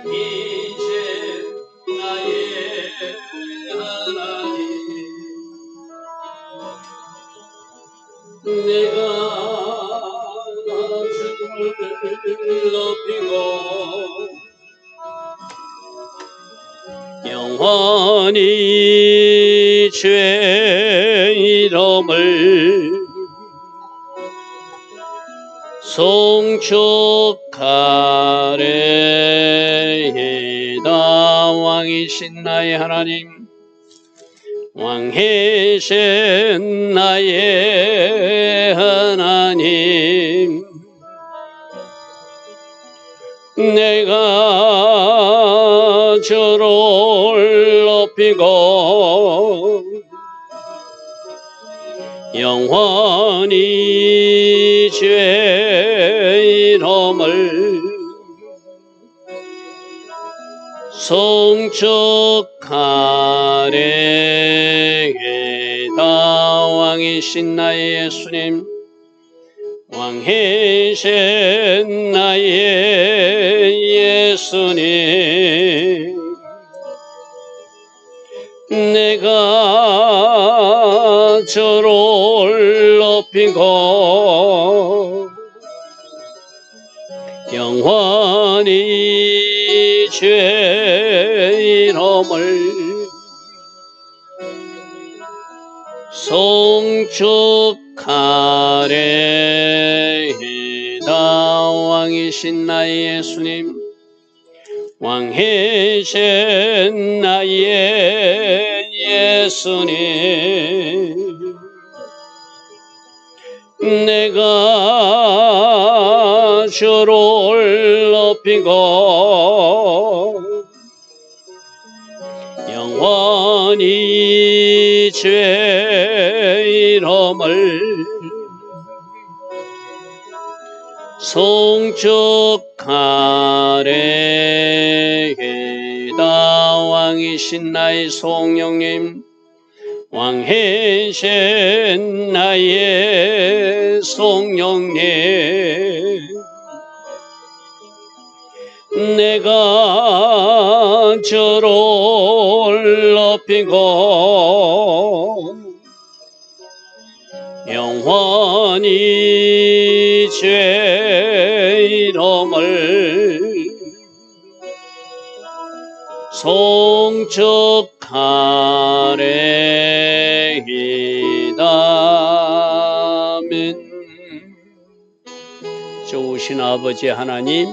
이제 나의 하나님, 내가 주를 높이고 영원히 주의 이름을 송축하리이다. 왕이신 나의 하나님, 왕이신 나의 하나님, 내가 주를 높이고 영원히 주의 이름을 송축하리이다. 왕이신 나의 예수님, 왕이신 나의 예수님, 내가 주를 높이고 영원히 주의 이름을 송축하리이다. 왕이신 나의 예수님, 왕이신 나의 예수님, 내가 주를 높이고 영원히 주의 이름을 송축하리이다. 왕이신 나의 성령님, 왕이신 나의 성령님, 내가 주를 높이고 영원히 주의 이름을 송축하리이다. 아멘. 좋으신 아버지 하나님,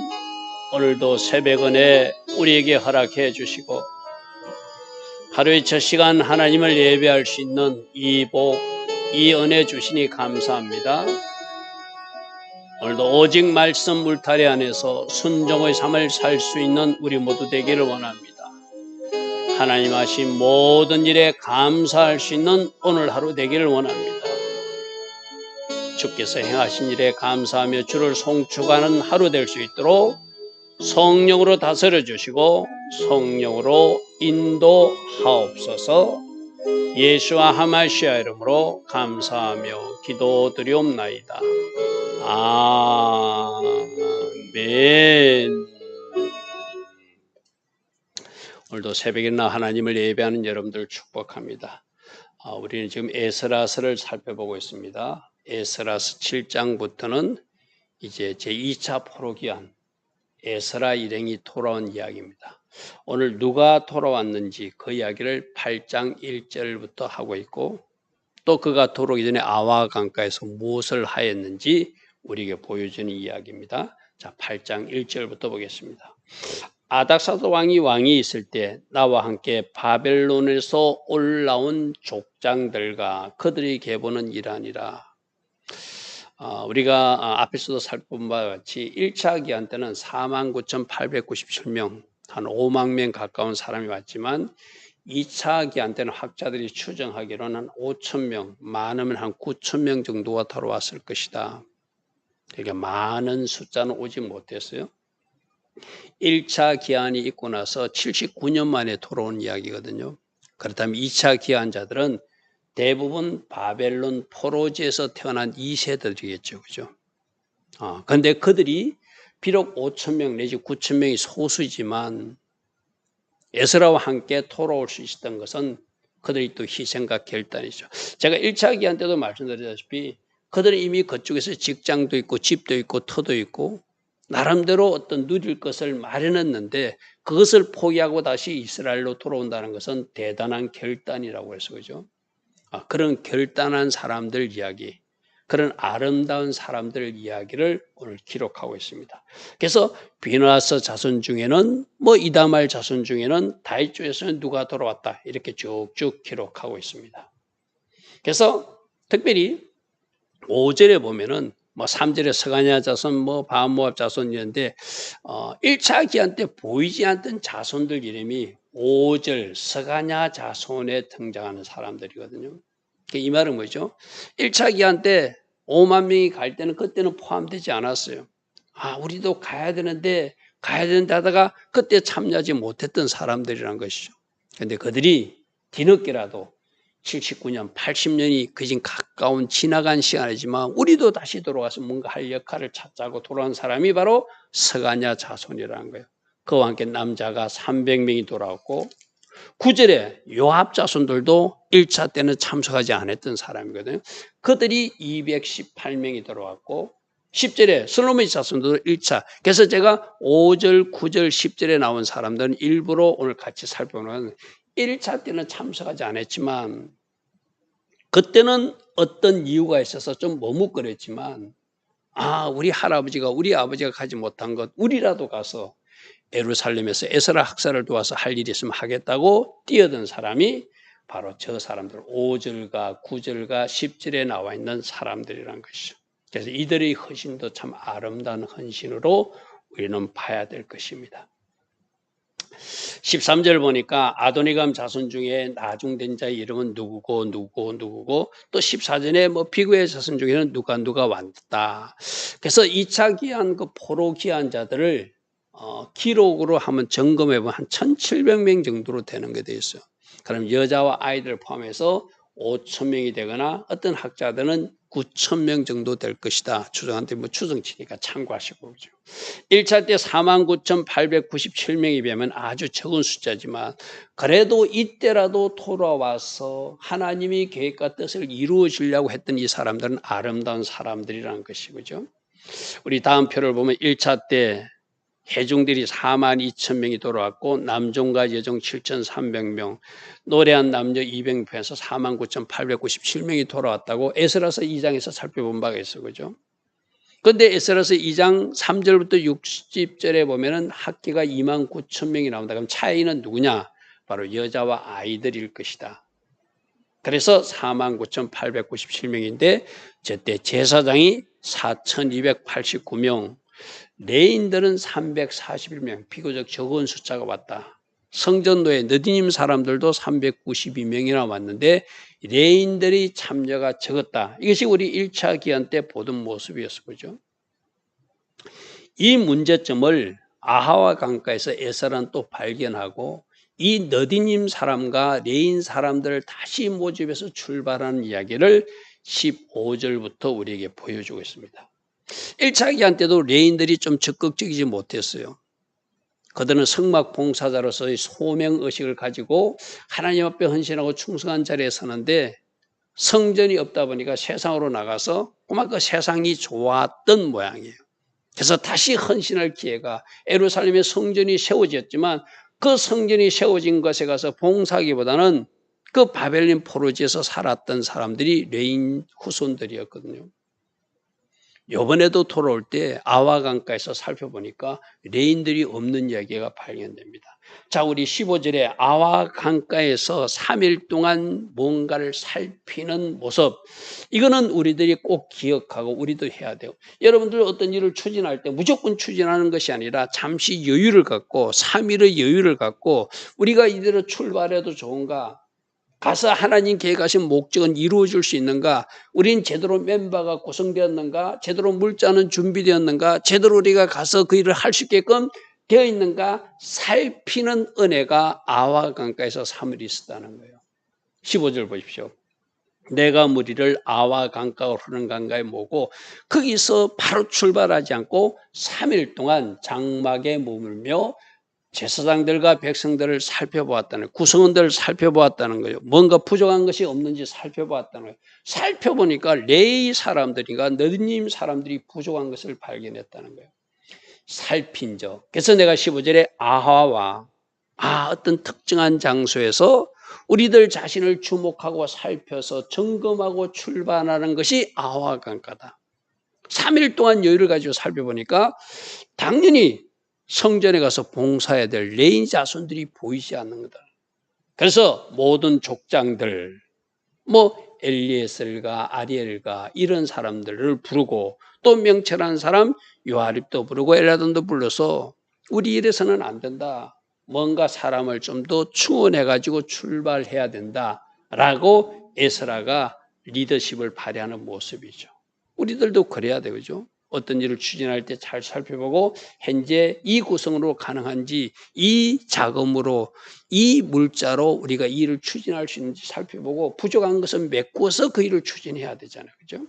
오늘도 새벽은혜 우리에게 허락해 주시고 하루의 첫 시간 하나님을 예배할 수 있는 이 복, 이 은혜 주시니 감사합니다. 오늘도 오직 말씀 울타리 안에서 순종의 삶을 살 수 있는 우리 모두 되기를 원합니다. 하나님 하신 모든 일에 감사할 수 있는 오늘 하루 되기를 원합니다. 주께서 행하신 일에 감사하며 주를 송축하는 하루 될 수 있도록 성령으로 다스려 주시고 성령으로 인도하옵소서. 예수와 하마시아 이름으로 감사하며 기도드리옵나이다. 아멘. 오늘도 새벽이나 하나님을 예배하는 여러분들 축복합니다. 우리는 지금 에스라서를 살펴보고 있습니다. 에스라서 7장부터는 이제 제2차 포로기한 에스라 일행이 돌아온 이야기입니다. 오늘 누가 돌아왔는지 그 이야기를 8장 1절부터 하고 있고, 또 그가 돌아오기 전에 아와 강가에서 무엇을 하였는지 우리에게 보여주는 이야기입니다. 자, 8장 1절부터 보겠습니다. 아닥사도 왕이 있을 때 나와 함께 바벨론에서 올라온 족장들과 그들이 계보는 이러하니라. 우리가 앞에서도 살펴본 바와 같이 1차 기한 때는 49,897명, 한 5만 명 가까운 사람이 왔지만 2차 기한 때는 학자들이 추정하기로는 한 5,000명, 많으면 한 9,000명 정도가 돌아왔을 것이다. 그러니까 많은 숫자는 오지 못했어요. 1차 기한이 있고 나서 79년 만에 돌아온 이야기거든요. 그렇다면 2차 기한자들은 대부분 바벨론 포로지에서 태어난 2세들이겠죠. 그죠? 근데 그들이 비록 5천 명 내지 9천 명이 소수지만 에스라와 함께 돌아올 수 있었던 것은 그들이 또 희생과 결단이죠. 제가 1차 기한 때도 말씀드렸다시피 그들은 이미 그쪽에서 직장도 있고 집도 있고 터도 있고 나름대로 어떤 누릴 것을 마련했는데 그것을 포기하고 다시 이스라엘로 돌아온다는 것은 대단한 결단이라고 해서 그죠. 그런 결단한 사람들 이야기, 그런 아름다운 사람들 이야기를 오늘 기록하고 있습니다. 그래서 비느하스 자손 중에는 이다말 자손 중에는 다윗 쪽에서는 누가 돌아왔다 이렇게 쭉쭉 기록하고 있습니다. 그래서 특별히 5절에 보면은 3절에 스가냐 자손, 바모압 자손 이런데 1차 기한 때 보이지 않던 자손들 이름이 5절 스가냐 자손에 등장하는 사람들이거든요. 이 말은 뭐죠? 1차 기한 때 5만 명이 갈 때는 그때는 포함되지 않았어요. 우리도 가야 되는데 하다가 그때 참여하지 못했던 사람들이란 것이죠. 그런데 그들이 뒤늦게라도 79년, 80년이 그진 가까운 지나간 시간이지만 우리도 다시 돌아가서 뭔가 할 역할을 찾자고 돌아온 사람이 바로 스가냐 자손이라는 거예요. 그와 함께 남자가 300명이 돌아왔고 9절에 요압 자손들도 1차 때는 참석하지 않았던 사람이거든요. 그들이 218명이 돌아왔고 10절에 솔로몬 자손들도 1차. 그래서 제가 5절, 9절, 10절에 나온 사람들은 일부러 오늘 같이 살펴보는 1차 때는 참석하지 않았지만 그때는 어떤 이유가 있어서 좀 머뭇거렸지만 우리 할아버지가 우리 아버지가 가지 못한 것 우리라도 가서 예루살렘에서 에스라 학살을 도와서 할 일이 있으면 하겠다고 뛰어든 사람이 바로 저 사람들 5절과 9절과 10절에 나와 있는 사람들이란 것이죠. 그래서 이들의 헌신도 참 아름다운 헌신으로 우리는 봐야 될 것입니다. 13절 보니까 아도니감 자손 중에 나중된 자의 이름은 누구고 또 14절에 비구의 자손 중에는 누가 왔다. 그래서 2차 기한 포로 기한 자들을 기록으로 한번 점검해 보면 한 1,700명 정도로 되는 게 돼 있어요. 그럼 여자와 아이들 포함해서 5,000명이 되거나 어떤 학자들은 9,000명 정도 될 것이다. 추정한테 추정치니까 참고하시고 그죠. 1차 때 49,897명이 되면 아주 적은 숫자지만 그래도 이때라도 돌아와서 하나님이 계획과 뜻을 이루어 주려고 했던 이 사람들은 아름다운 사람들이라는 것이죠. 우리 다음 표를 보면 1차 때 회중들이 42,000명이 돌아왔고 남종과 여종 7,300명, 노래한 남녀 200명에서 49,897명이 돌아왔다고 에스라서 2장에서 살펴본 바가 있어 그죠? 그런데 에스라서 2장 3절부터 60절에 보면은 학기가 29,000명이 나온다. 그럼 차이는 누구냐? 바로 여자와 아이들일 것이다. 그래서 49,897명인데 저때 제사장이 4,289명, 레인들은 341명, 비교적 적은 숫자가 왔다. 성전도에 느디님 사람들도 392명이나 왔는데 레인들이 참여가 적었다. 이것이 우리 1차 기한 때 보던 모습이었어. 그죠? 이 문제점을 아하와 강가에서 에스라는 또 발견하고 이 느디님 사람과 레인 사람들을 다시 모집해서 출발하는 이야기를 15절부터 우리에게 보여주고 있습니다. 1차 기한 때도 레인들이 좀 적극적이지 못했어요. 그들은 성막 봉사자로서의 소명의식을 가지고 하나님 앞에 헌신하고 충성한 자리에 서는데 성전이 없다 보니까 세상으로 나가서 꼬마 그 세상이 좋았던 모양이에요. 그래서 다시 헌신할 기회가 예루살렘의 성전이 세워졌지만 그 성전이 세워진 것에 가서 봉사하기보다는 그 바벨론 포로지에서 살았던 사람들이 레인 후손들이었거든요. 이번에도 돌아올 때 아와 강가에서 살펴보니까 레인들이 없는 이야기가 발견됩니다. 자, 우리 15절에 아와 강가에서 3일 동안 뭔가를 살피는 모습, 이거는 우리들이 꼭 기억하고 우리도 해야 돼요. 여러분들 어떤 일을 추진할 때 무조건 추진하는 것이 아니라 잠시 여유를 갖고 3일의 여유를 갖고 우리가 이대로 출발해도 좋은가, 가서 하나님 계획하신 목적은 이루어질 수 있는가? 우린 제대로 멤버가 구성되었는가? 제대로 물자는 준비되었는가? 제대로 우리가 가서 그 일을 할 수 있게끔 되어 있는가? 살피는 은혜가 아와 강가에서 3일 있었다는 거예요. 15절 보십시오. 내가 무리를 아와 강가로 흐르는 강가에 모으고 거기서 바로 출발하지 않고 3일 동안 장막에 머물며 제사장들과 백성들을 살펴보았다는 거예요. 구성원들을 살펴보았다는 거예요. 뭔가 부족한 것이 없는지 살펴보았다는 거예요. 살펴보니까 레위 사람들이가 너디님 사람들이 부족한 것을 발견했다는 거예요. 살핀 적. 그래서 내가 15절에 아하와 어떤 특정한 장소에서 우리들 자신을 주목하고 살펴서 점검하고 출발하는 것이 아하 강가다. 3일 동안 여유를 가지고 살펴보니까 당연히 성전에 가서 봉사해야 될 레위 자손들이 보이지 않는 거다. 그래서 모든 족장들, 엘리에셀과 아리엘과 이런 사람들을 부르고 또 명철한 사람 요아립도 부르고 엘라돈도 불러서 우리 이래서는 안 된다. 뭔가 사람을 좀 더 충원해가지고 출발해야 된다라고 에스라가 리더십을 발휘하는 모습이죠. 우리들도 그래야 되죠. 어떤 일을 추진할 때 잘 살펴보고 현재 이 구성으로 가능한지 이 자금으로 이 물자로 우리가 이 일을 추진할 수 있는지 살펴보고 부족한 것은 메꾸어서 그 일을 추진해야 되잖아요. 그죠?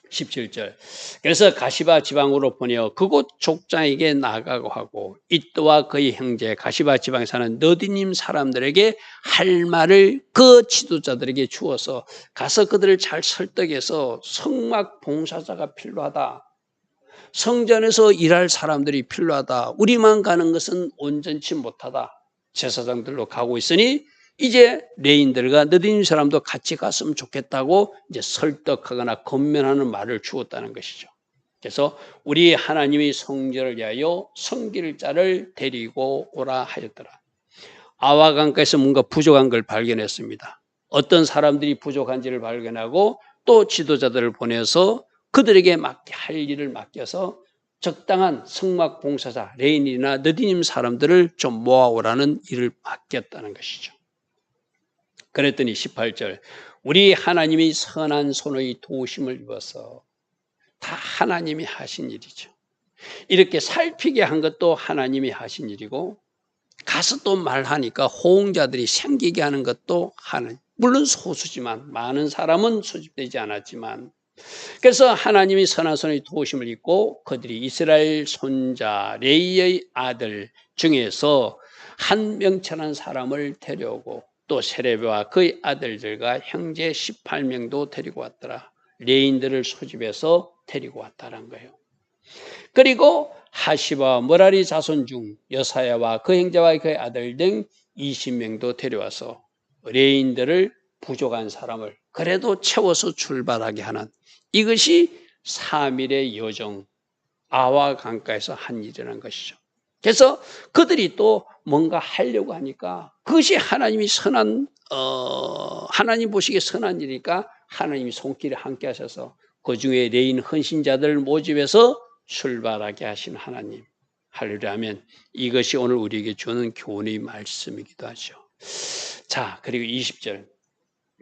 17절. 그래서 가시바 지방으로 보내어 그곳 족장에게 나가고 하고 이또와 그의 형제 가시바 지방에 사는 너디님 사람들에게 할 말을 그 지도자들에게 주어서 가서 그들을 잘 설득해서 성막 봉사자가 필요하다. 성전에서 일할 사람들이 필요하다. 우리만 가는 것은 온전치 못하다. 제사장들로 가고 있으니 이제 레인들과 너디님 사람도 같이 갔으면 좋겠다고 이제 설득하거나 건면하는 말을 주었다는 것이죠. 그래서 우리 하나님이 성전을 위하여 섬길 자를 데리고 오라 하였더라. 아와 강가에서 뭔가 부족한 걸 발견했습니다. 어떤 사람들이 부족한지를 발견하고 또 지도자들을 보내서 그들에게 할 일을 맡겨서 적당한 성막 봉사자, 레인이나 너디님 사람들을 좀 모아오라는 일을 맡겼다는 것이죠. 그랬더니 18절 우리 하나님이 선한 손의 도우심을 입어서 다 하나님이 하신 일이죠. 이렇게 살피게 한 것도 하나님이 하신 일이고 가서 또 말하니까 호응자들이 생기게 하는 것도 하나님. 물론 소수지만 많은 사람은 소집되지 않았지만 그래서 하나님이 선한 손의 도우심을 입고 그들이 이스라엘 손자 레이의 아들 중에서 한 명철한 사람을 데려오고 또 세레비와 그의 아들들과 형제 18명도 데리고 왔더라. 레인들을 소집해서 데리고 왔다는 거예요. 그리고 하시바와 머라리 자손 중 여사야와 그 형제와 그의 아들 등 20명도 데려와서 레인들을 부족한 사람을 그래도 채워서 출발하게 하는 이것이 3일의 여정 아와 강가에서 한 일이라는 것이죠. 그래서 그들이 또 뭔가 하려고 하니까 그것이 하나님이 선한 하나님 보시기에 선한 일이니까 하나님이 손길에 함께 하셔서 그중에 레인 헌신자들을 모집해서 출발하게 하신 하나님. 할렐루야 하면 이것이 오늘 우리에게 주는 교훈의 말씀이기도 하죠. 자, 그리고 20절.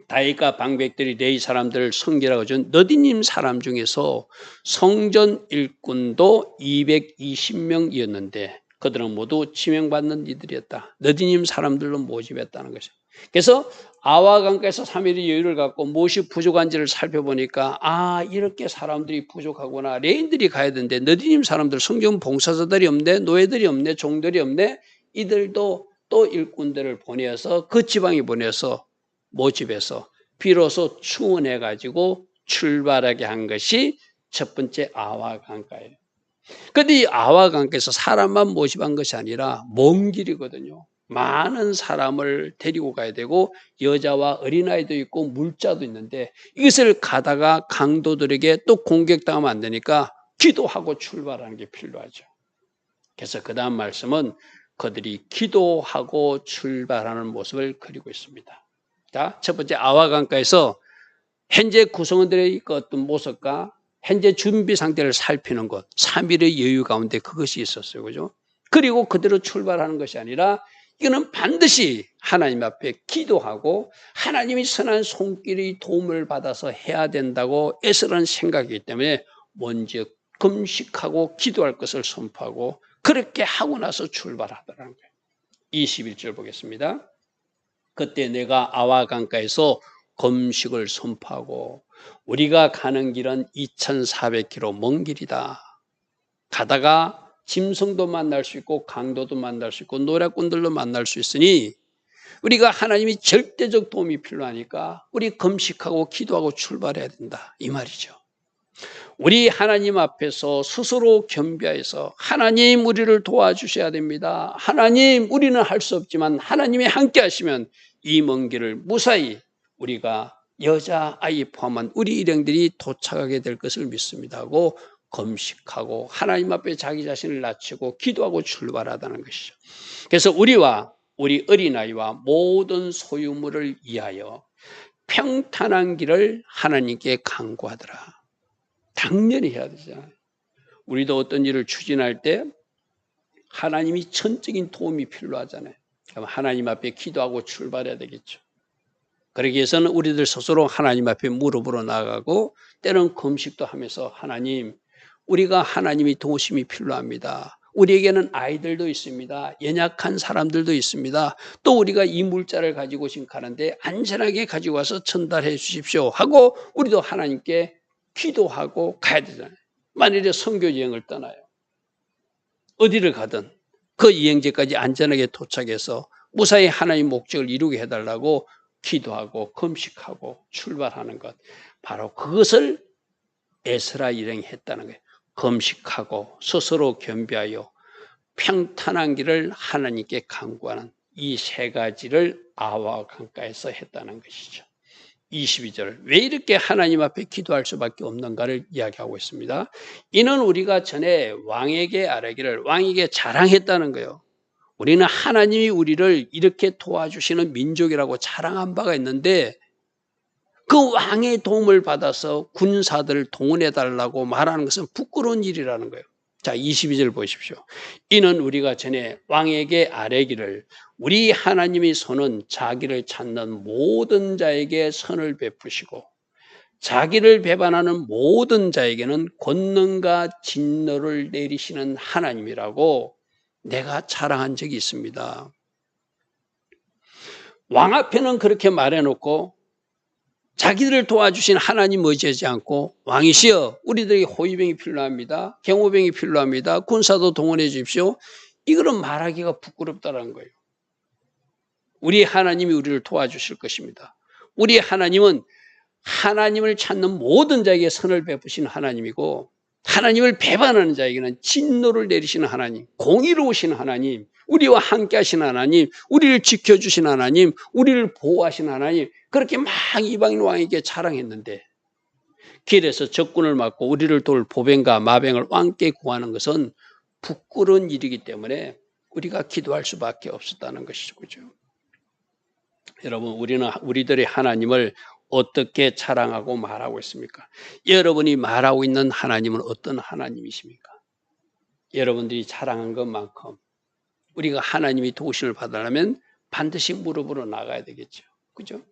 다윗과 방백들이 레위 사람들을 섬기라고 준 너디님 사람 중에서 성전 일꾼도 220명이었는데 그들은 모두 지명받는 이들이었다. 너디님 사람들로 모집했다는 것이죠. 그래서 아와 강가에서 3일의 여유를 갖고 무엇이 부족한지를 살펴보니까 이렇게 사람들이 부족하구나. 레인들이 가야 되는데 너디님 사람들 성전 봉사자들이 없네. 노예들이 없네. 종들이 없네. 이들도 또 일꾼들을 보내서 그 지방에 보내서 모집해서 비로소 충원해가지고 출발하게 한 것이 첫 번째 아와 강가예요. 그런데 이 아와 강가에서 사람만 모집한 것이 아니라 먼 길이거든요. 많은 사람을 데리고 가야 되고 여자와 어린아이도 있고 물자도 있는데 이것을 가다가 강도들에게 또 공격당하면 안 되니까 기도하고 출발하는 게 필요하죠. 그래서 그 다음 말씀은 그들이 기도하고 출발하는 모습을 그리고 있습니다. 자, 첫 번째 아와 강가에서 현재 구성원들의 어떤 모습과 현재 준비 상태를 살피는 것, 3일의 여유 가운데 그것이 있었어요. 그죠? 그리고 그대로 출발하는 것이 아니라 이거는 반드시 하나님 앞에 기도하고 하나님이 선한 손길의 도움을 받아서 해야 된다고 에스라는 생각이기 때문에 먼저 금식하고 기도할 것을 선포하고 그렇게 하고 나서 출발하더라는 거예요. 21절 보겠습니다. 그때 내가 아와 강가에서 금식을 선포하고 우리가 가는 길은 2400km 먼 길이다. 가다가 짐승도 만날 수 있고 강도도 만날 수 있고 노략꾼들도 만날 수 있으니 우리가 하나님이 절대적 도움이 필요하니까 우리 금식하고 기도하고 출발해야 된다. 이 말이죠. 우리 하나님 앞에서 스스로 겸비해서 하나님 우리를 도와주셔야 됩니다. 하나님 우리는 할 수 없지만 하나님이 함께 하시면 이 먼 길을 무사히 우리가 여자아이 포함한 우리 일행들이 도착하게 될 것을 믿습니다 하고 금식하고 하나님 앞에 자기 자신을 낮추고 기도하고 출발하다는 것이죠. 그래서 우리와 우리 어린아이와 모든 소유물을 위하여 평탄한 길을 하나님께 간구하더라. 당연히 해야 되잖아요. 우리도 어떤 일을 추진할 때 하나님이 전적인 도움이 필요하잖아요. 그럼 하나님 앞에 기도하고 출발해야 되겠죠. 그러기 위해서는 우리들 스스로 하나님 앞에 무릎으로 나가고 때로는 금식도 하면서 하나님, 우리가 하나님이 도우심이 필요합니다. 우리에게는 아이들도 있습니다. 연약한 사람들도 있습니다. 또 우리가 이 물자를 가지고 지금 가는데 안전하게 가지고 와서 전달해 주십시오 하고 우리도 하나님께 기도하고 가야 되잖아요. 만일에 선교 여행을 떠나요. 어디를 가든 그 여행지까지 안전하게 도착해서 무사히 하나님의 목적을 이루게 해달라고 기도하고 금식하고 출발하는 것. 바로 그것을 에스라 일행이 했다는 거예요. 금식하고 스스로 겸비하여 평탄한 길을 하나님께 간구하는 이 세 가지를 아와 강가에서 했다는 것이죠. 22절, 왜 이렇게 하나님 앞에 기도할 수밖에 없는가를 이야기하고 있습니다. 이는 우리가 전에 왕에게 아뢰기를 왕에게 자랑했다는 거예요. 우리는 하나님이 우리를 이렇게 도와주시는 민족이라고 자랑한 바가 있는데 그 왕의 도움을 받아서 군사들을 동원해달라고 말하는 것은 부끄러운 일이라는 거예요. 자, 22절 보십시오. 이는 우리가 전에 왕에게 아뢰기를 우리 하나님의 손은 자기를 찾는 모든 자에게 선을 베푸시고 자기를 배반하는 모든 자에게는 권능과 진노를 내리시는 하나님이라고 내가 자랑한 적이 있습니다. 왕 앞에는 그렇게 말해놓고 자기들을 도와주신 하나님 의지하지 않고 왕이시여 우리들에게 호위병이 필요합니다. 경호병이 필요합니다. 군사도 동원해 주십시오. 이거는 말하기가 부끄럽다는 거예요. 우리 하나님이 우리를 도와주실 것입니다. 우리 하나님은 하나님을 찾는 모든 자에게 선을 베푸시는 하나님이고 하나님을 배반하는 자에게는 진노를 내리시는 하나님, 공의로우신 하나님, 우리와 함께 하시는 하나님, 우리를 지켜주신 하나님, 우리를 보호하시는 하나님, 그렇게 막 이방인 왕에게 자랑했는데 길에서 적군을 맞고 우리를 도울 보병과 마병을 왕께 구하는 것은 부끄러운 일이기 때문에 우리가 기도할 수밖에 없었다는 것이죠. 그죠? 여러분, 우리들의 하나님을 어떻게 자랑하고 말하고 있습니까? 여러분이 말하고 있는 하나님은 어떤 하나님이십니까? 여러분들이 자랑한 것만큼 우리가 하나님이 도우심을 받으려면 반드시 무릎으로 나가야 되겠죠. 그죠?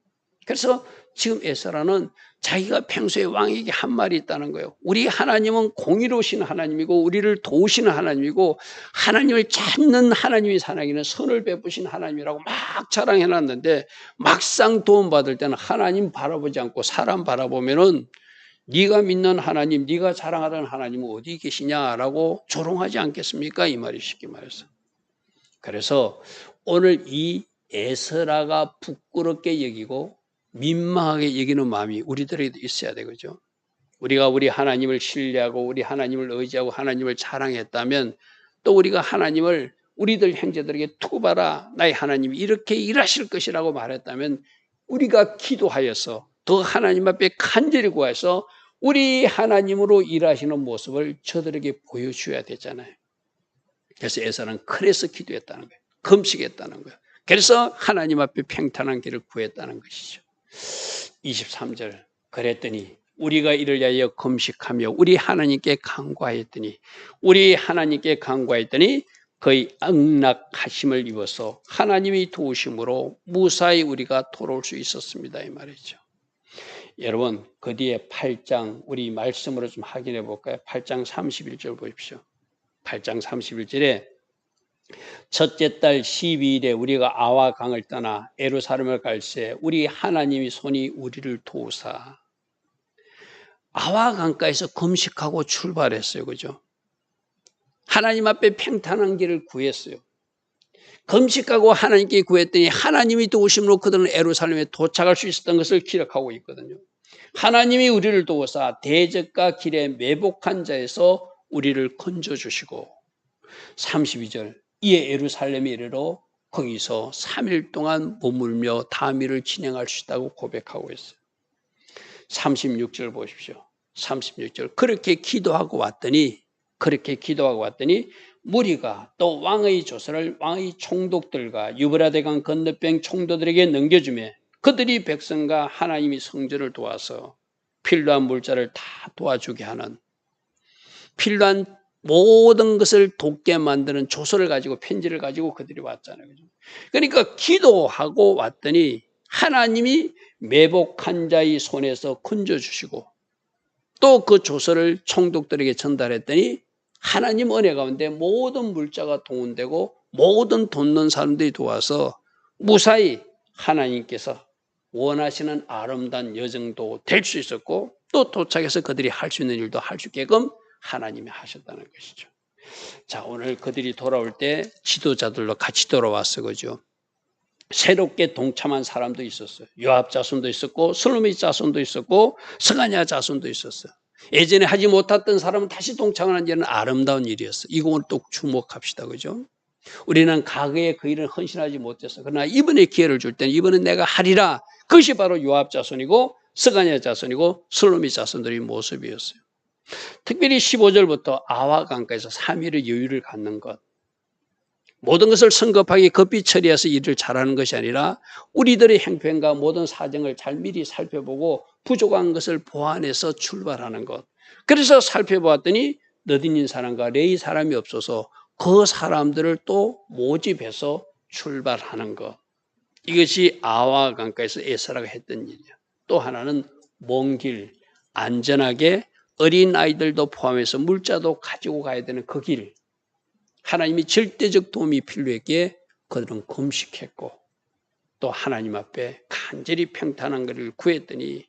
그래서 지금 에스라는 자기가 평소에 왕에게 한 말이 있다는 거예요. 우리 하나님은 공의로우신 하나님이고 우리를 도우시는 하나님이고 하나님을 찾는 하나님이 사나기는 선을 베푸신 하나님이라고 막 자랑해놨는데 막상 도움받을 때는 하나님 바라보지 않고 사람 바라보면은 네가 믿는 하나님, 네가 자랑하는 하나님은 어디 계시냐라고 조롱하지 않겠습니까? 이 말이 쉽게 말해서. 그래서 오늘 이 에스라가 부끄럽게 여기고 민망하게 여기는 마음이 우리들에게도 있어야 되겠죠. 우리가 우리 하나님을 신뢰하고 우리 하나님을 의지하고 하나님을 자랑했다면 또 우리가 하나님을 우리들 형제들에게 두고 봐라 나의 하나님이 이렇게 일하실 것이라고 말했다면 우리가 기도하여서 더 하나님 앞에 간절히 구해서 우리 하나님으로 일하시는 모습을 저들에게 보여줘야 되잖아요. 그래서 에사는 그래서 기도했다는 거예요. 금식했다는 거예요. 그래서 하나님 앞에 평탄한 길을 구했다는 것이죠. 23절 그랬더니 우리가 이를 위하여 금식하며 우리 하나님께 간구하였더니 그의 악락하심을 입어서 하나님이 도우심으로 무사히 우리가 돌아올 수 있었습니다. 이 말이죠. 여러분 그 뒤에 8장 우리 말씀으로 좀 확인해 볼까요? 8장 31절 보십시오. 8장 31절에 첫째 달 12일에 우리가 아와 강을 떠나 예루살렘을 갈새 우리 하나님이 손이 우리를 도우사. 아와 강가에서 금식하고 출발했어요. 그죠? 하나님 앞에 평탄한 길을 구했어요. 금식하고 하나님께 구했더니 하나님이 도우심으로 그들은 예루살렘에 도착할 수 있었던 것을 기록하고 있거든요. 하나님이 우리를 도우사 대적과 길에 매복한 자에서 우리를 건져주시고 32절 이에 예루살렘에 이르러 거기서 3일 동안 머물며 다미를 진행할 수 있다고 고백하고 있어요. 36절 보십시오. 36절 그렇게 기도하고 왔더니 무리가 또 왕의 조서를 왕의 총독들과 유브라데강 건너편 총독들에게 넘겨주며 그들이 백성과 하나님이 성전을 도와서 필요한 물자를 다 도와주게 하는 필요한 모든 것을 돕게 만드는 조서를 가지고 편지를 가지고 그들이 왔잖아요. 그러니까 기도하고 왔더니 하나님이 매복한 자의 손에서 건져주시고 또 그 조서를 총독들에게 전달했더니 하나님 은혜 가운데 모든 물자가 동원되고 모든 돕는 사람들이 도와서 무사히 하나님께서 원하시는 아름다운 여정도 될 수 있었고 또 도착해서 그들이 할 수 있는 일도 할 수 있게끔 하나님이 하셨다는 것이죠. 자, 오늘 그들이 돌아올 때 지도자들로 같이 돌아왔어. 그죠? 새롭게 동참한 사람도 있었어요. 요압 자손도 있었고 슬로미 자손도 있었고 스가랴 자손도 있었어요. 예전에 하지 못했던 사람은 다시 동참하는 일은 아름다운 일이었어요. 이거 또 주목합시다. 그죠? 우리는 과거에 그 일을 헌신하지 못했어. 그러나 이번에 기회를 줄 때는 이번엔 내가 하리라. 그것이 바로 요압 자손이고 스가랴 자손이고 슬로미 자손들의 모습이었어요. 특별히 15절부터 아와 강가에서 3일의 여유를 갖는 것. 모든 것을 성급하게 급히 처리해서 일을 잘하는 것이 아니라 우리들의 형편과 모든 사정을 잘 미리 살펴보고 부족한 것을 보완해서 출발하는 것. 그래서 살펴보았더니 너딘인 사람과 레위 사람이 없어서 그 사람들을 또 모집해서 출발하는 것. 이것이 아와 강가에서 에스라가 했던 일이야. 또 하나는 먼 길, 안전하게 어린 아이들도 포함해서 물자도 가지고 가야 되는 그 길. 하나님이 절대적 도움이 필요했기에 그들은 금식했고 또 하나님 앞에 간절히 평탄한 것을 구했더니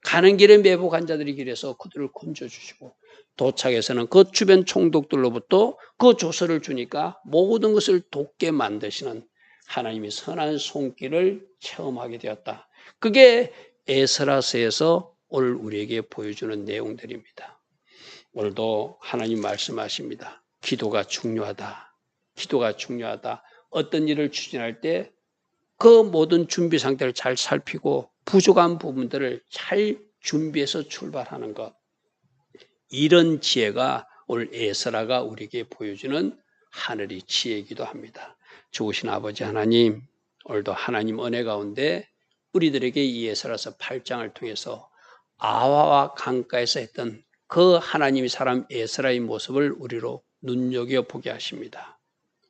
가는 길에 매복한 자들이 길에서 그들을 건져주시고 도착해서는 그 주변 총독들로부터 그 조서를 주니까 모든 것을 돕게 만드시는 하나님의 선한 손길을 체험하게 되었다. 그게 에스라서에서 오늘 우리에게 보여주는 내용들입니다. 오늘도 하나님 말씀하십니다. 기도가 중요하다. 기도가 중요하다. 어떤 일을 추진할 때 그 모든 준비 상태를 잘 살피고 부족한 부분들을 잘 준비해서 출발하는 것. 이런 지혜가 오늘 에스라가 우리에게 보여주는 하늘의 지혜이기도 합니다. 좋으신 아버지 하나님, 오늘도 하나님 은혜 가운데 우리들에게 이 에스라서 8장을 통해서 아와와 강가에서 했던 그 하나님의 사람 에스라의 모습을 우리로 눈여겨보게 하십니다.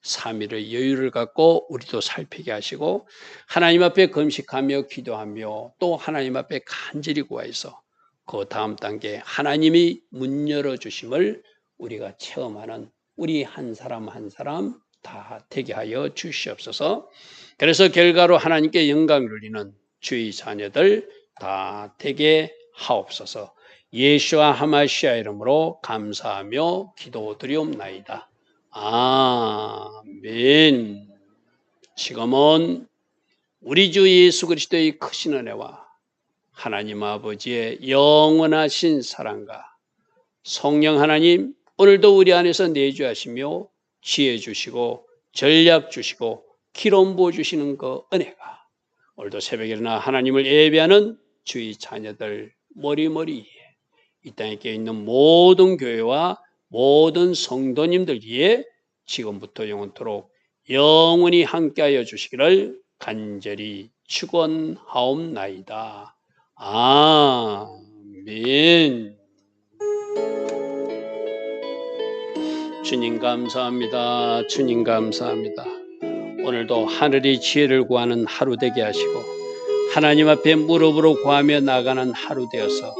3일의 여유를 갖고 우리도 살피게 하시고 하나님 앞에 금식하며 기도하며 또 하나님 앞에 간절히 구하여서 그 다음 단계 하나님이 문 열어주심을 우리가 체험하는 우리 한 사람 한 사람 다 되게 하여 주시옵소서. 그래서 결과로 하나님께 영광을 돌리는 주의 자녀들 다 되게 하옵소서. 예수와 하마시아 이름으로 감사하며 기도드리옵나이다. 아멘. 지금은 우리 주 예수 그리스도의 크신 은혜와 하나님 아버지의 영원하신 사랑과 성령 하나님 오늘도 우리 안에서 내주하시며 지혜 주시고 전략 주시고 기름 부어 주시는 그 은혜가 오늘도 새벽에 일어나 하나님을 예배하는 주의 자녀들 머리머리에 이 땅에 깨어있는 모든 교회와 모든 성도님들 위해 지금부터 영원토록 영원히 함께하여 주시기를 간절히 축원하옵나이다. 아멘. 주님 감사합니다. 주님 감사합니다. 오늘도 하늘의 지혜를 구하는 하루 되게 하시고 하나님 앞에 무릎으로 구하며 나가는 하루 되어서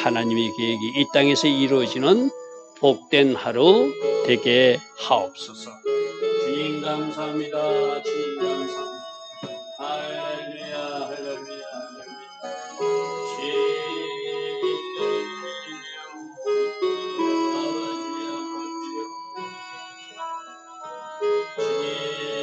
하나님의 계획이 이 땅에서 이루어지는 복된 하루 되게 하옵소서. 주님 감사합니다. 주님 감사합니다. 할렐루야 할렐루야 할렐루야. 아버지 아버지 주님